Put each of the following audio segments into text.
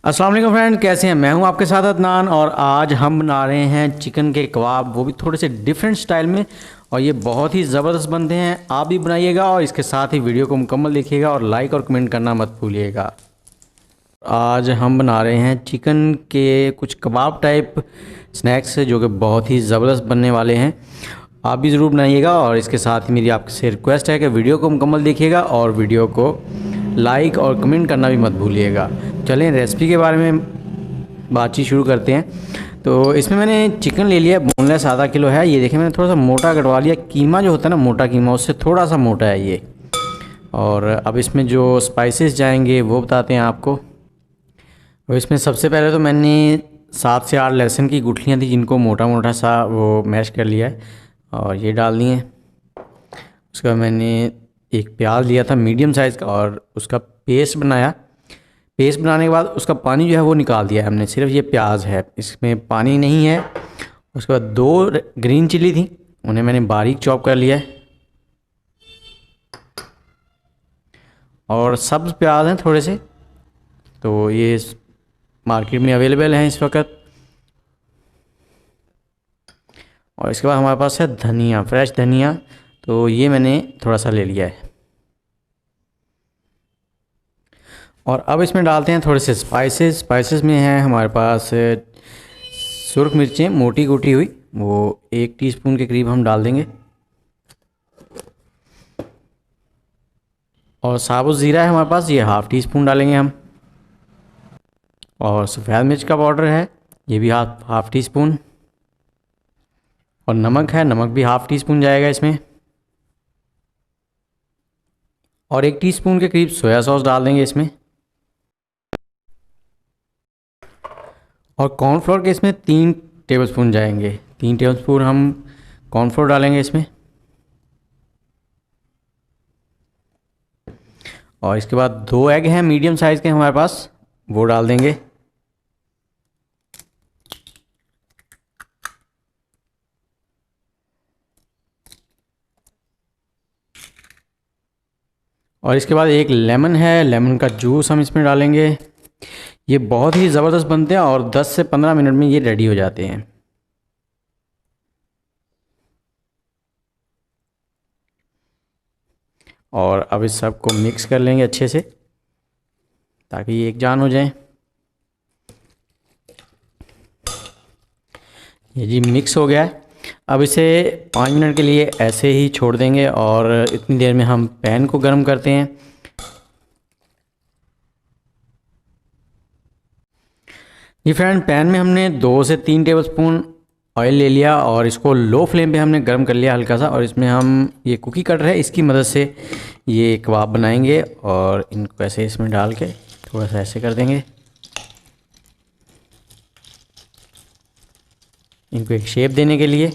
अस्सलाम वालेकुम फ्रेंड, कैसे हैं। मैं हूं आपके साथ अदनान और आज हम बना रहे हैं चिकन के कबाब, वो भी थोड़े से डिफरेंट स्टाइल में। और ये बहुत ही ज़बरदस्त बनते हैं। आप भी बनाइएगा और इसके साथ ही वीडियो को मुकम्मल देखिएगा और लाइक और कमेंट करना मत भूलिएगा। आज हम बना रहे हैं चिकन के कुछ कबाब टाइप स्नैक्स जो कि बहुत ही ज़बरदस्त बनने वाले हैं। आप भी ज़रूर बनाइएगा और इसके साथ ही मेरी आपसे रिक्वेस्ट है कि वीडियो को मुकम्मल देखिएगा और वीडियो को लाइक और कमेंट करना भी मत भूलिएगा। चलें रेसिपी के बारे में बातचीत शुरू करते हैं। तो इसमें मैंने चिकन ले लिया, बोनलेस आधा किलो है। ये देखें, मैंने थोड़ा सा मोटा कटवा लिया। कीमा जो होता है ना, मोटा कीमा, उससे थोड़ा सा मोटा है ये। और अब इसमें जो स्पाइसेस जाएंगे वो बताते हैं आपको। और इसमें सबसे पहले तो मैंने 7 से 8 लहसुन की गुठलियाँ थी, जिनको मोटा मोटा सा वो मैश कर लिया है और ये डाल दिए। उसके बाद मैंने एक प्याज लिया था मीडियम साइज़ का और उसका पेस्ट बनाया। पेस्ट बनाने के बाद उसका पानी जो है वो निकाल दिया है हमने, सिर्फ ये प्याज है, इसमें पानी नहीं है। उसके बाद 2 ग्रीन चिली थी, उन्हें मैंने बारीक चॉप कर लिया है। और सब्ज़ प्याज हैं थोड़े से, तो ये मार्केट में अवेलेबल हैं इस वक्त। और इसके बाद हमारे पास है धनिया, फ्रेश धनिया, तो ये मैंने थोड़ा सा ले लिया है। और अब इसमें डालते हैं थोड़े से स्पाइसेस में है हमारे पास सुरख मिर्चें मोटी कूटी हुई, वो 1 टीस्पून के करीब हम डाल देंगे। और साबुत ज़ीरा है हमारे पास, ये ½ टीस्पून डालेंगे हम। और सफ़ेद मिर्च का पाउडर है, ये भी हाफ टीस्पून। और नमक है, नमक भी ½ टीस्पून जाएगा इसमें। और 1 टीस्पून के करीब सोया सॉस डाल देंगे इसमें। और कॉर्नफ्लोर के इसमें 3 टेबलस्पून जाएंगे। 3 टेबलस्पून हम कॉर्नफ्लोर डालेंगे इसमें। और इसके बाद 2 एग हैं मीडियम साइज़ के हमारे पास, वो डाल देंगे। और इसके बाद 1 लेमन है, लेमन का जूस हम इसमें डालेंगे। ये बहुत ही ज़बरदस्त बनते हैं और 10 से 15 मिनट में ये रेडी हो जाते हैं। और अब इस सब को मिक्स कर लेंगे अच्छे से ताकि ये एक जान हो जाए। ये जी मिक्स हो गया है। अब इसे 5 मिनट के लिए ऐसे ही छोड़ देंगे और इतनी देर में हम पैन को गर्म करते हैं। जी फ्रेंड, पैन में हमने 2 से 3 टेबलस्पून ऑयल ले लिया और इसको लो फ्लेम पे हमने गर्म कर लिया हल्का सा। और इसमें हम ये कुकी कटर है, इसकी मदद से ये कबाब बनाएंगे। और इनको ऐसे इसमें डाल के थोड़ा सा ऐसे कर देंगे, इनको एक शेप देने के लिए।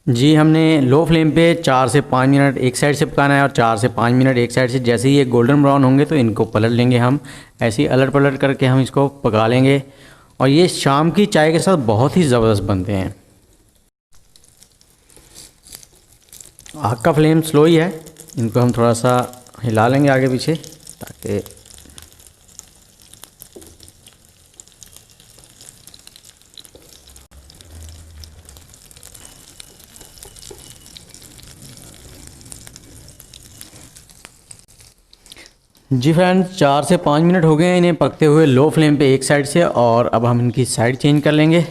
जी हमने लो फ्लेम पे 4 से 5 मिनट एक साइड से पकाना है और 4 से 5 मिनट एक साइड से। जैसे ही ये गोल्डन ब्राउन होंगे तो इनको पलट लेंगे हम, ऐसे ही अलट पलट करके हम इसको पका लेंगे। और ये शाम की चाय के साथ बहुत ही ज़बरदस्त बनते हैं। आग का फ्लेम स्लो ही है, इनको हम थोड़ा सा हिला लेंगे आगे पीछे ताकि जी फ्रेंड, 4 से 5 मिनट हो गए हैं इन्हें पकते हुए लो फ्लेम पे एक साइड से। और अब हम इनकी साइड चेंज कर लेंगे।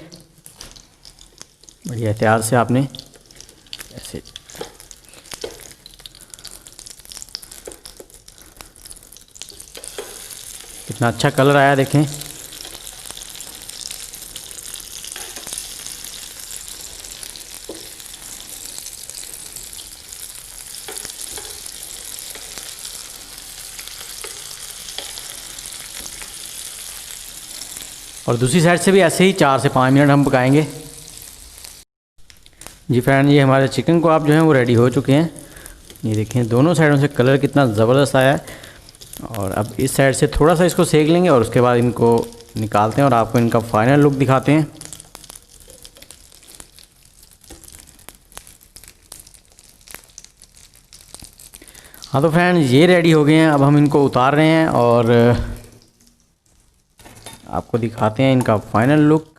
बड़ी एहतियात से आपने ऐसे। कितना अच्छा कलर आया देखें। और दूसरी साइड से भी ऐसे ही 4 से 5 मिनट हम पकाएंगे। जी फ्रेंड, ये हमारे चिकन कबाब जो हैं वो रेडी हो चुके हैं। ये देखें दोनों साइडों से कलर कितना ज़बरदस्त आया है। और अब इस साइड से थोड़ा सा इसको सेक लेंगे और उसके बाद इनको निकालते हैं और आपको इनका फाइनल लुक दिखाते हैं। हाँ तो फ्रेंड्स ये रेडी हो गए हैं, अब हम इनको उतार रहे हैं और आपको दिखाते हैं इनका फाइनल लुक।